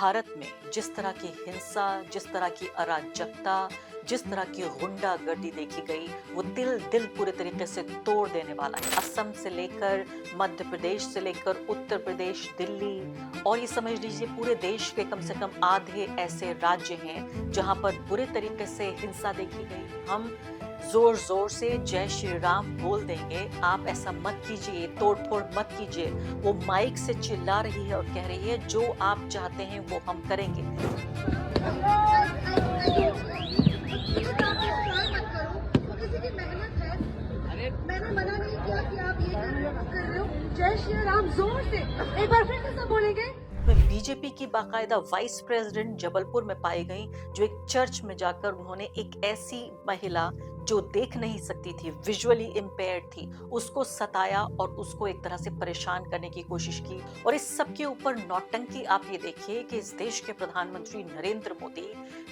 भारत में जिस तरह की हिंसा, जिस तरह की अराजकता, जिस तरह की गुंडागर्दी देखी गई, वो दिल दिल पूरे तरीके से तोड़ देने वाला है। असम से लेकर मध्य प्रदेश से लेकर उत्तर प्रदेश, दिल्ली और ये समझ लीजिए पूरे देश के कम से कम आधे ऐसे राज्य हैं जहां पर बुरे तरीके से हिंसा देखी गई। हम जोर जोर से जय श्री राम बोल देंगे, आप ऐसा मत कीजिए, तोड़ फोड़ मत कीजिए। वो माइक से चिल्ला रही है और कह रही है जो आप चाहते हैं वो हम करेंगे। मैंने मना नहीं किया कि आप ये कर रहे हो। जय श्री राम जोर से एक बार फिर से सब बोलेंगे। बीजेपी की बाकायदा वाइस प्रेसिडेंट जबलपुर में पाई गई, जो एक चर्च में जाकर उन्होंने एक ऐसी महिला जो देख नहीं सकती थी, विजुअली इम्पेयर्ड थी, उसको सताया और उसको एक तरह से परेशान करने की कोशिश की। और इस सब के ऊपर नौटंकी आप ये देखिए कि इस देश के प्रधानमंत्री नरेंद्र मोदी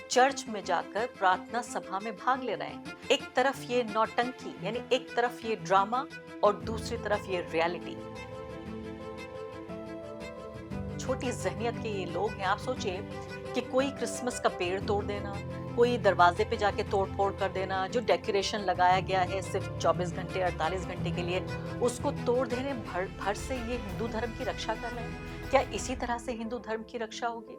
चर्च में जाकर प्रार्थना सभा में भाग ले रहे हैं। एक तरफ ये नौटंकी यानी एक तरफ ये ड्रामा और दूसरी तरफ ये रियलिटी। छोटी जहनियत के ये लोग हैं। आप सोचिए कि कोई क्रिसमस का पेड़ तोड़ देना, कोई दरवाजे पे जाके तोड़ फोड़ कर देना, जो डेकोरेशन लगाया गया है सिर्फ 24 घंटे 48 घंटे के लिए, उसको तोड़ देने भर से ये हिंदू धर्म की रक्षा कर रहे हैं। क्या इसी तरह से हिंदू धर्म की रक्षा होगी?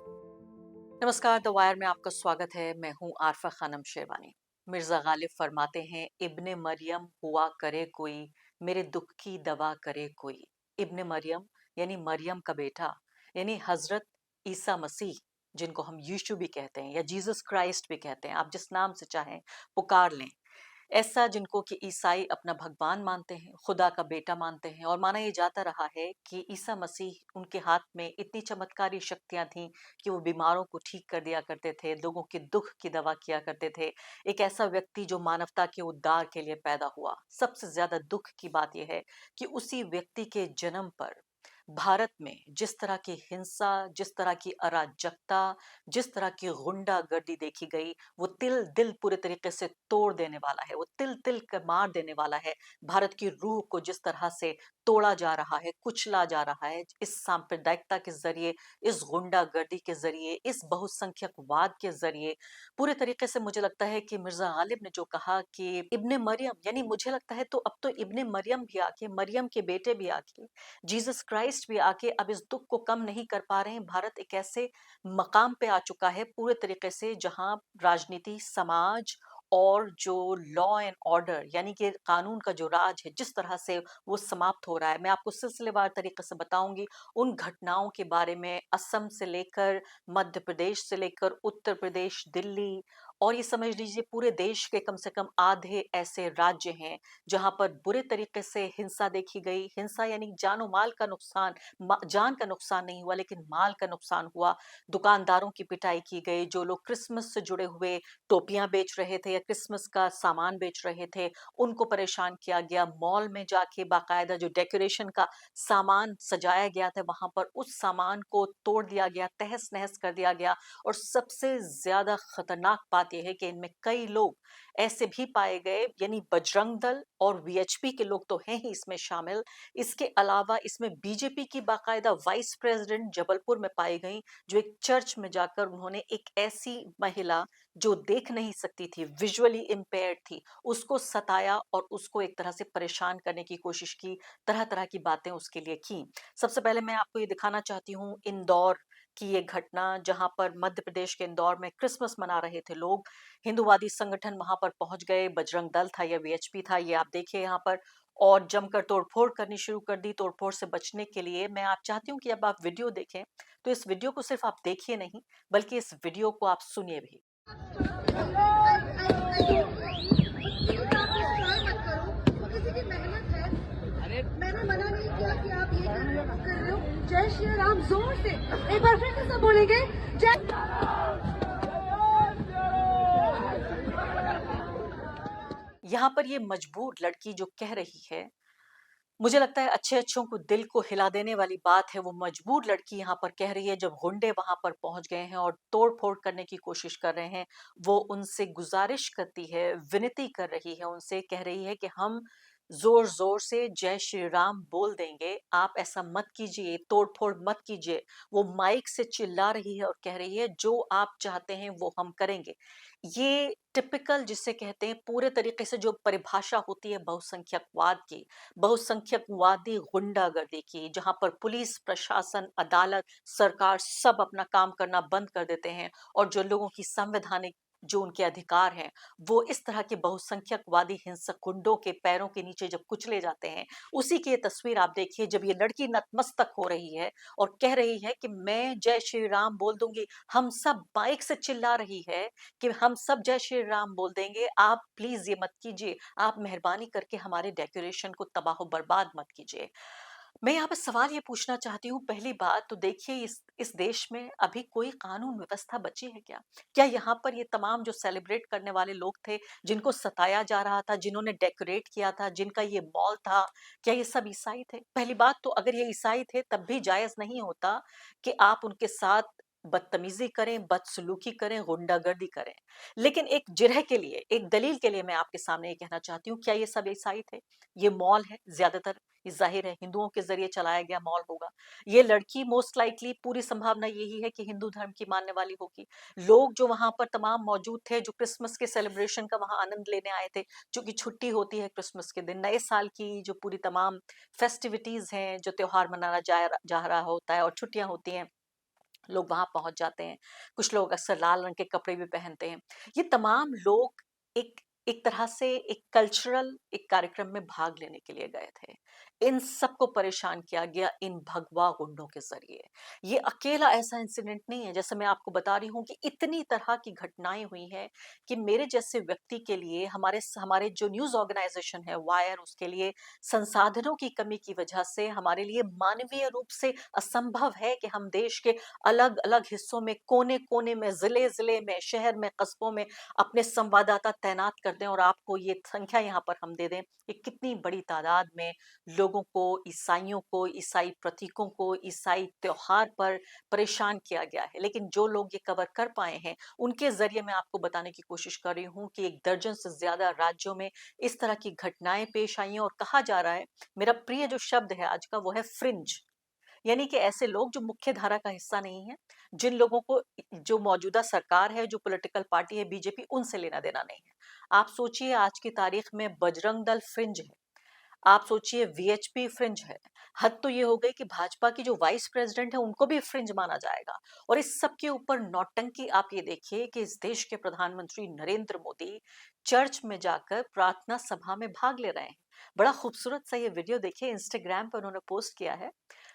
नमस्कार, द वायर में आपका स्वागत है। मैं हूँ आरफा खानम शेरवानी। मिर्जा गालिब फरमाते हैं, इब्ने मरियम हुआ करे कोई, मेरे दुख की दवा करे कोई। इब्ने मरियम यानी मरियम का बेटा, यानी हजरत ईसा मसीह, जिनको हम यीशु भी कहते हैं या जीसस क्राइस्ट भी कहते हैं, आप जिस नाम से चाहें पुकार लें। ऐसा जिनको कि ईसाई अपना भगवान मानते हैं, खुदा का बेटा मानते हैं, और माना ये जाता रहा है कि ईसा मसीह, उनके हाथ में इतनी चमत्कारी शक्तियां थीं कि वो बीमारों को ठीक कर दिया करते थे, लोगों के दुख की दवा किया करते थे। एक ऐसा व्यक्ति जो मानवता के उद्धार के लिए पैदा हुआ। सबसे ज्यादा दुख की बात यह है कि उसी व्यक्ति के जन्म पर भारत में जिस तरह की हिंसा, जिस तरह की अराजकता, जिस तरह की गुंडागर्दी देखी गई, वो तिल दिल पूरे तरीके से तोड़ देने वाला है। वो तिल तिल कर मार देने वाला है। भारत की रूह को जिस तरह से तोड़ा जा रहा है, कुचला जा रहा है, इस सांप्रदायिकता के जरिए, इस गुंडागर्दी के जरिए, इस बहुसंख्यकवाद के जरिए, पूरे तरीके से मुझे लगता है कि मिर्जा गालिब ने जो कहा कि इब्ने मरियम, यानी मुझे लगता है तो अब तो इब्ने मरियम भी आके, मरियम के बेटे भी आके, जीसस क्राइस्ट भी आके अब इस दुख को कम नहीं कर पा रहे हैं। भारत एक ऐसे मकाम पे आ चुका है पूरे तरीके से जहां राजनीति, समाज और जो लॉ एंड ऑर्डर यानी कि कानून का जो राज है, जिस तरह से वो समाप्त हो रहा है। मैं आपको सिलसिलेवार तरीके से बताऊंगी उन घटनाओं के बारे में, असम से लेकर मध्य प्रदेश से लेकर उत्तर प्रदेश, दिल्ली और ये समझ लीजिए पूरे देश के कम से कम आधे ऐसे राज्य हैं जहां पर बुरे तरीके से हिंसा देखी गई। हिंसा यानी जानो माल का नुकसान, जान का नुकसान नहीं हुआ लेकिन माल का नुकसान हुआ। दुकानदारों की पिटाई की गई, जो लोग क्रिसमस से जुड़े हुए टोपियां बेच रहे थे या क्रिसमस का सामान बेच रहे थे, उनको परेशान किया गया। मॉल में जाके बाकायदा जो डेकोरेशन का सामान सजाया गया था, वहां पर उस सामान को तोड़ दिया गया, तहस नहस कर दिया गया। और सबसे ज्यादा खतरनाक बात यह है कि इनमें कई लोग ऐसे भी पाए गए, यानी बजरंग दल और वीएचपी के लोग तो हैं ही इसमें शामिल। इसके अलावा इसमें बीजेपी की बाकायदा वाइस प्रेसिडेंट जबलपुर में पाई गई, जो एक चर्च में जाकर उन्होंने एक ऐसी महिला जो देख नहीं सकती थी, विजुअली इम्पेयर्ड थी, उसको सताया और उसको एक तरह से परेशान करने की कोशिश की, तरह तरह की बातें उसके लिए की। सबसे पहले मैं आपको ये दिखाना चाहती हूँ इंदौर की ये घटना, जहां पर मध्य प्रदेश के इंदौर में क्रिसमस मना रहे थे लोग। हिंदूवादी संगठन वहां पर पहुंच गए, बजरंग दल था या वीएचपी था, ये आप देखिए यहाँ पर, और जमकर तोड़फोड़ करनी शुरू कर दी। तोड़फोड़ से बचने के लिए मैं आप चाहती हूँ कि अब आप वीडियो देखें, तो इस वीडियो को सिर्फ आप देखिए नहीं, बल्कि इस वीडियो को आप सुनिए भी। मैंने मना नहीं किया कि आप ये कर रहे हो। जय श्री राम जोर से एक बार फिर से सब बोलेंगे। जय यहाँ पर ये मजबूर लड़की जो कह रही है, मुझे लगता है अच्छे अच्छों को दिल को हिला देने वाली बात है। वो मजबूर लड़की यहाँ पर कह रही है, जब गुंडे वहां पर पहुंच गए हैं और तोड़ फोड़ करने की कोशिश कर रहे हैं, वो उनसे गुजारिश करती है, विनती कर रही है, उनसे कह रही है कि हम जोर जोर से जय श्री राम बोल देंगे, आप ऐसा मत कीजिए, तोड़ फोड़ मत कीजिए। वो माइक से चिल्ला रही है और कह रही है जो आप चाहते हैं वो हम करेंगे। ये टिपिकल जिसे कहते हैं पूरे तरीके से जो परिभाषा होती है बहुसंख्यकवाद की, बहुसंख्यकवादी गुंडागर्दी की, जहां पर पुलिस प्रशासन अदालत सरकार सब अपना काम करना बंद कर देते हैं और जो लोगों की संवैधानिक जो उनके अधिकार हैं वो इस तरह के बहुसंख्यकवादी हिंसक गुंडों के पैरों के नीचे जब कुचले जाते हैं। उसी की ये तस्वीर आप देखिए जब ये लड़की नतमस्तक हो रही है और कह रही है कि मैं जय श्री राम बोल दूंगी। हम सब बाइक से चिल्ला रही है कि हम सब जय श्री राम बोल देंगे, आप प्लीज ये मत कीजिए, आप मेहरबानी करके हमारे डेकोरेशन को तबाह बर्बाद मत कीजिए। मैं यहाँ पे सवाल ये पूछना चाहती हूँ, पहली बात तो देखिए इस देश में अभी कोई कानून व्यवस्था बची है क्या? क्या यहाँ पर ये तमाम जो सेलिब्रेट करने वाले लोग थे, जिनको सताया जा रहा था, जिन्होंने डेकोरेट किया था, जिनका ये मॉल था, क्या ये सब ईसाई थे? पहली बात तो अगर ये ईसाई थे तब भी जायज नहीं होता कि आप उनके साथ बदतमीजी करें, बदसलूकी करें, गुंडागर्दी करें। लेकिन एक जिरह के लिए, एक दलील के लिए मैं आपके सामने ये कहना चाहती हूँ, क्या ये सब ईसाई थे? ये मॉल है, ज्यादातर ये जाहिर है हिंदुओं के जरिए चलाया गया मॉल होगा। ये लड़की मोस्ट लाइकली पूरी संभावना यही है कि हिंदू धर्म की मानने वाली होगी। लोग जो वहां पर तमाम मौजूद थे, जो क्रिसमस के सेलिब्रेशन का वहां आनंद लेने आए थे, जो कि छुट्टी होती है क्रिसमस के दिन, नए साल की जो पूरी तमाम फेस्टिविटीज हैं, जो त्योहार मनाना जा रहा होता है और छुट्टियां होती हैं, लोग वहां पहुंच जाते हैं। कुछ लोग अक्सर लाल रंग के कपड़े भी पहनते हैं। ये तमाम लोग एक एक तरह से एक कल्चरल एक कार्यक्रम में भाग लेने के लिए गए थे। इन सबको परेशान किया गया इन भगवा गुंडों के जरिए। ये अकेला ऐसा इंसिडेंट नहीं है, जैसे मैं आपको बता रही हूँ कि इतनी तरह की घटनाएं हुई हैं कि मेरे जैसे व्यक्ति के लिए, हमारे हमारे जो न्यूज ऑर्गेनाइजेशन है वायर, उसके लिए संसाधनों की कमी की वजह से हमारे लिए मानवीय रूप से असंभव है कि हम देश के अलग अलग हिस्सों में, कोने कोने में, जिले जिले में, शहर में, कस्बों में अपने संवाददाता तैनात कर दें और आपको ये संख्या यहाँ पर हम दे दें कि कितनी बड़ी तादाद में लोगों को, ईसाइयों को, ईसाई प्रतीकों को, ईसाई त्योहार पर परेशान किया गया है। लेकिन जो लोग ये कवर कर पाए हैं उनके जरिए मैं आपको बताने की कोशिश कर रही हूँ कि 1 दर्जन से ज्यादा राज्यों में इस तरह की घटनाएं पेश आई हैं और कहा जा रहा है, मेरा प्रिय जो शब्द है आज का वो है फ्रिंज, यानी कि ऐसे लोग जो मुख्य धारा का हिस्सा नहीं है, जिन लोगों को जो मौजूदा सरकार है, जो पॉलिटिकल पार्टी है बीजेपी, उनसे लेना देना नहीं है। आप सोचिए आज की तारीख में बजरंग दल फ्रिंज है, आप सोचिए वीएचपी फ्रिंज है। हद तो ये हो गई कि भाजपा की जो वाइस प्रेसिडेंट है उनको भी फ्रिंज माना जाएगा। और इस सब के ऊपर नौटंकी आप ये देखिए कि इस देश के प्रधानमंत्री नरेंद्र मोदी चर्च में जाकर प्रार्थना सभा में भाग ले रहे हैं। बड़ा खूबसूरत सा ये वीडियो देखिए, इंस्टाग्राम पर उन्होंने पोस्ट किया है।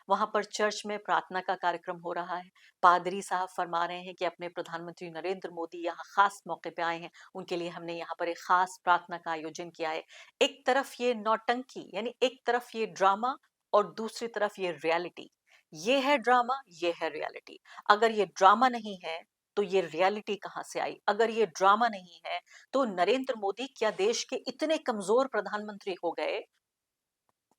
वहां पर चर्च में प्रार्थना का कार्यक्रम हो रहा है। पादरी साहब फरमा रहे हैं कि अपने प्रधानमंत्री नरेंद्र मोदी यहाँ खास मौके पे आए हैं, उनके लिए हमने यहाँ पर एक खास प्रार्थना का आयोजन किया है। एक तरफ ये नौटंकी, यानी एक तरफ ये ड्रामा और दूसरी तरफ ये रियलिटी। ये है ड्रामा, ये है रियलिटी। अगर ये ड्रामा नहीं है तो ये रियलिटी कहाँ से आई? अगर ये ड्रामा नहीं है तो नरेंद्र मोदी क्या देश के इतने कमजोर प्रधानमंत्री हो गए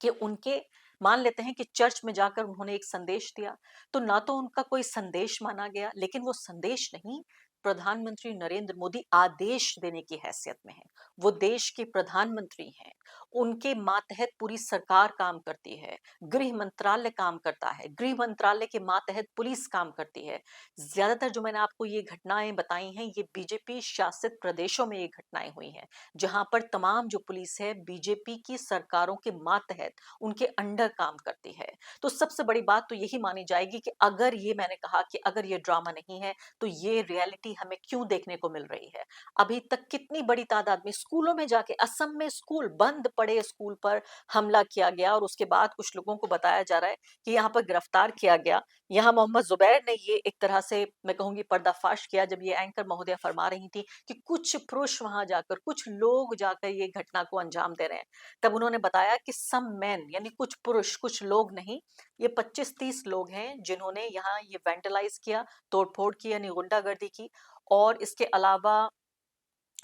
कि उनके, मान लेते हैं कि चर्च में जाकर उन्होंने एक संदेश दिया, तो ना तो उनका कोई संदेश माना गया, लेकिन वो संदेश नहीं, प्रधानमंत्री नरेंद्र मोदी आदेश देने की हैसियत में है। वो देश के प्रधानमंत्री हैं, उनके मातहत पूरी सरकार काम करती है, गृह मंत्रालय काम करता है, गृह मंत्रालय के मातहत पुलिस काम करती है। ज्यादातर जो मैंने आपको ये घटनाएं बताई हैं, ये बीजेपी शासित प्रदेशों में ये घटनाएं हुई हैं, जहां पर तमाम जो पुलिस है बीजेपी की सरकारों के मातहत, उनके अंडर काम करती है। तो सबसे बड़ी बात तो यही मानी जाएगी कि अगर ये, मैंने कहा कि अगर ये ड्रामा नहीं है तो ये रियलिटी हमें क्यों देखने को मिल रही है। अभी तक कितनी बड़ी तादाद में स्कूलों में जाके, असम में स्कूल बंद पड़े स्कूल पर हमला किया गया और उसके बाद कुछ लोगों को बताया जा रहा है कि यहाँ पर गिरफ्तार किया गया। यहाँ मोहम्मद जुबैर ने ये एक तरह से मैं कहूंगी पर्दाफाश किया, जब ये एंकर महोदय फरमा रही थी कि कुछ पुरुष वहां जाकर, कुछ लोग जाकर ये घटना को अंजाम दे रहे हैं। तब उन्होंने बताया कि सम मैन, यानी कुछ पुरुष, कुछ लोग नहीं, ये 25-30 लोग हैं जिन्होंने यहाँ ये वेंटलाइज किया, तोड़फोड़ की, यानी गुंडागर्दी की। और इसके अलावा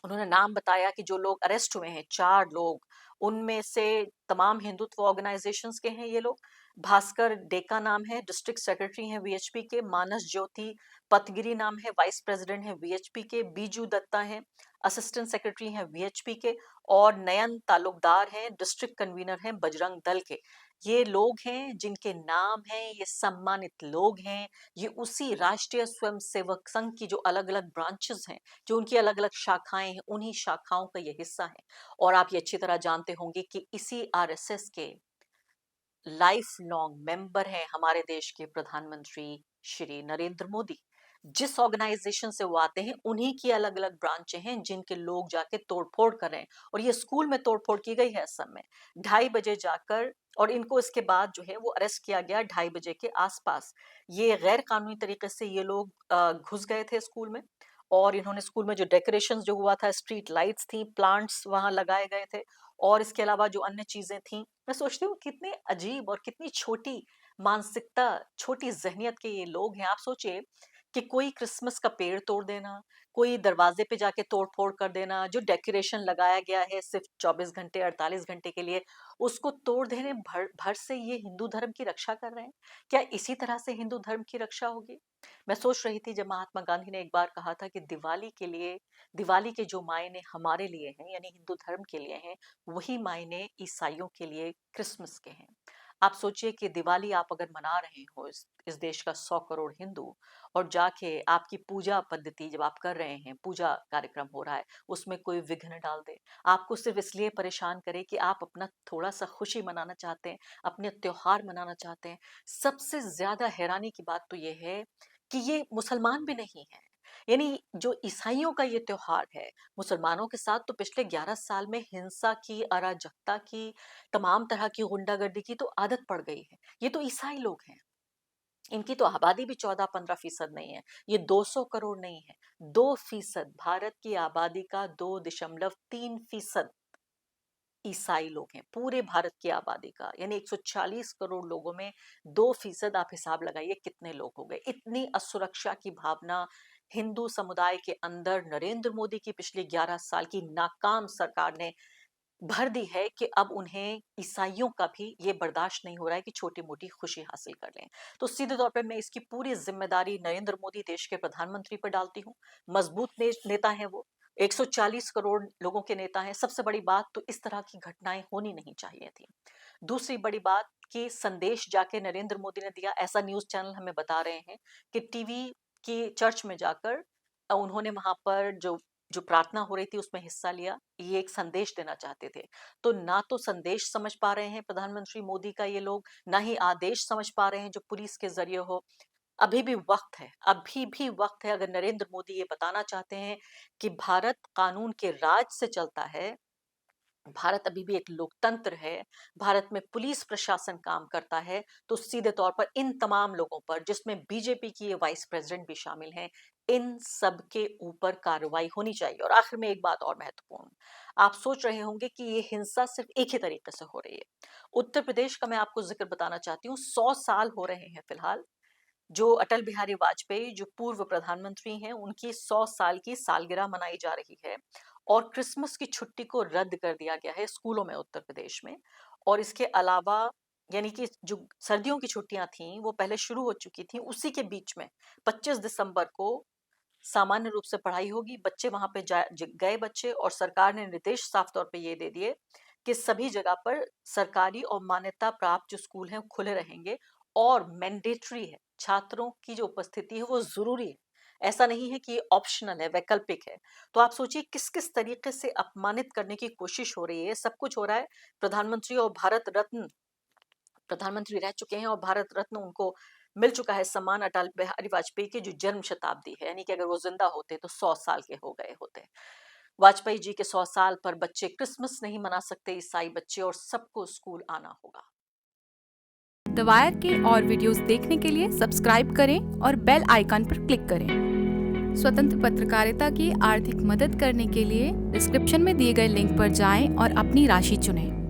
उन्होंने नाम बताया कि जो लोग अरेस्ट हुए हैं 4 लोग, उनमें से तमाम हिंदुत्व ऑर्गेनाइजेशंस के हैं ये लोग। भास्कर डेका नाम है, डिस्ट्रिक्ट सेक्रेटरी हैं वीएचपी के। मानस ज्योति पतगिरी नाम है, वाइस प्रेसिडेंट है वीएचपी के। बीजू दत्ता हैं, असिस्टेंट सेक्रेटरी हैं वीएचपी के। और नयन तालुकदार हैं, डिस्ट्रिक्ट कन्वीनर हैं बजरंग दल के। ये लोग हैं जिनके नाम हैं, ये सम्मानित लोग हैं। ये उसी राष्ट्रीय स्वयंसेवक संघ की जो अलग-अलग ब्रांचेस हैं, जो उनकी अलग-अलग शाखाएं हैं, उन्हीं शाखाओं का ये हिस्सा है। और आप ये अच्छी तरह जानते होंगे कि इसी आरएसएस के लाइफ लॉन्ग मेंबर हैं हमारे देश के प्रधानमंत्री श्री नरेंद्र मोदी। जिस ऑर्गेनाइजेशन से वो आते हैं, उन्हीं की अलग अलग ब्रांचें हैं जिनके लोग जाके तोड़फोड़ कर रहे हैं। और ये स्कूल में तोड़फोड़ की गई है असम में 2:30 बजे जाकर। और इनको इसके बाद जो है वो अरेस्ट किया गया 2:30 बजे के आसपास। ये गैर कानूनी तरीके से ये लोग घुस गए थे स्कूल में। और इन्होंने स्कूल में जो डेकोरेशन जो हुआ था, स्ट्रीट लाइट्स थी, प्लांट्स वहां लगाए गए थे। और इसके अलावा जो अन्य चीजें थी, मैं सोचती हूँ कितने अजीब और कितनी छोटी मानसिकता, छोटी जहनियत के ये लोग हैं। आप सोचिए कि कोई क्रिसमस का पेड़ तोड़ देना, कोई दरवाजे पे जाके तोड़ फोड़ कर देना, जो डेकोरेशन लगाया गया है सिर्फ 24 घंटे 48 घंटे के लिए, उसको तोड़ देने भर भर से ये हिंदू धर्म की रक्षा कर रहे हैं। क्या इसी तरह से हिंदू धर्म की रक्षा होगी? मैं सोच रही थी जब महात्मा गांधी ने एक बार कहा था कि दिवाली के लिए, दिवाली के जो मायने हमारे लिए हैं यानी हिंदू धर्म के लिए हैं, वही मायने ईसाइयों के लिए क्रिसमस के हैं। आप सोचिए कि दिवाली आप अगर मना रहे हो, इस देश का 100 करोड़ हिंदू, और जाके आपकी पूजा पद्धति जब आप कर रहे हैं, पूजा कार्यक्रम हो रहा है, उसमें कोई विघ्न डाल दे, आपको सिर्फ इसलिए परेशान करे कि आप अपना थोड़ा सा खुशी मनाना चाहते हैं, अपने त्योहार मनाना चाहते हैं। सबसे ज्यादा हैरानी की बात तो ये है कि ये मुसलमान भी नहीं है। यानी जो ईसाइयों का ये त्योहार है, मुसलमानों के साथ तो पिछले 11 साल में हिंसा की, अराजकता की, तमाम तरह की गुंडागर्दी की तो आदत पड़ गई है। ये तो ईसाई लोग हैं। इनकी तो आबादी भी 14-15% नहीं है। ये 200 करोड़ नहीं है, 2%। भारत की आबादी का 2.3% ईसाई लोग हैं, पूरे भारत की आबादी का। यानी 140 करोड़ लोगों में 2% आप हिसाब लगाइए कितने लोग हो गए। इतनी असुरक्षा की भावना हिंदू समुदाय के अंदर नरेंद्र मोदी की पिछले 11 साल की नाकाम सरकार ने भर दी है कि अब उन्हें ईसाइयों का भी ये बर्दाश्त नहीं हो रहा है कि छोटी मोटी खुशी हासिल कर लें। तो सीधे तौर पर मैं इसकी पूरी जिम्मेदारी नरेंद्र मोदी देश के प्रधानमंत्री पर डालती हूँ। मजबूत नेता हैं वो, 140 करोड़ लोगों के नेता हैं। सबसे बड़ी बात तो इस तरह की घटनाएं होनी नहीं चाहिए थी। दूसरी बड़ी बात कि संदेश जाके नरेंद्र मोदी ने दिया, ऐसा न्यूज चैनल हमें बता रहे हैं कि टीवी की चर्च में जाकर उन्होंने वहां पर जो जो प्रार्थना हो रही थी उसमें हिस्सा लिया। ये एक संदेश देना चाहते थे। तो ना तो संदेश समझ पा रहे हैं प्रधानमंत्री मोदी का ये लोग, ना ही आदेश समझ पा रहे हैं जो पुलिस के जरिए हो। अभी भी वक्त है, अभी भी वक्त है। अगर नरेंद्र मोदी ये बताना चाहते हैं कि भारत कानून के राज से चलता है, भारत अभी भी एक लोकतंत्र है, भारत में पुलिस प्रशासन काम करता है, तो सीधे तौर पर इन तमाम लोगों पर, जिसमें बीजेपी की ये वाइस प्रेसिडेंट भी शामिल हैं, इन सब के ऊपर कार्रवाई होनी चाहिए। और आखिर में एक बात और महत्वपूर्ण, आप सोच रहे होंगे कि ये हिंसा सिर्फ एक ही तरीके से हो रही है। उत्तर प्रदेश का मैं आपको जिक्र बताना चाहती हूँ। 100 साल हो रहे हैं फिलहाल जो अटल बिहारी वाजपेयी, जो पूर्व प्रधानमंत्री हैं, उनकी 100 साल की सालगिरह मनाई जा रही है। और क्रिसमस की छुट्टी को रद्द कर दिया गया है स्कूलों में उत्तर प्रदेश में। और इसके अलावा यानी कि जो सर्दियों की छुट्टियां थी वो पहले शुरू हो चुकी थी, उसी के बीच में 25 दिसंबर को सामान्य रूप से पढ़ाई होगी। बच्चे वहां पे गए बच्चे, और सरकार ने निर्देश साफ तौर पे ये दे दिए कि सभी जगह पर सरकारी और मान्यता प्राप्त जो स्कूल हैं खुले रहेंगे। और मैंडेटरी है, छात्रों की जो उपस्थिति है वो जरूरी है। ऐसा नहीं है कि ये ऑप्शनल है, वैकल्पिक है। तो आप सोचिए किस किस तरीके से अपमानित करने की कोशिश हो रही है। सब कुछ हो रहा है। प्रधानमंत्री और भारत रत्न, प्रधानमंत्री रह चुके हैं और भारत रत्न उनको मिल चुका है सम्मान, अटल बिहारी वाजपेयी की जो जन्म शताब्दी है, यानी कि अगर वो जिंदा होते तो 100 साल के हो गए होते। वाजपेयी जी के 100 साल पर बच्चे क्रिसमस नहीं मना सकते, ईसाई बच्चे, और सबको स्कूल आना होगा। द वायर के और वीडियोस देखने के लिए सब्सक्राइब करें और बेल आइकन पर क्लिक करें। स्वतंत्र पत्रकारिता की आर्थिक मदद करने के लिए डिस्क्रिप्शन में दिए गए लिंक पर जाएं और अपनी राशि चुनें।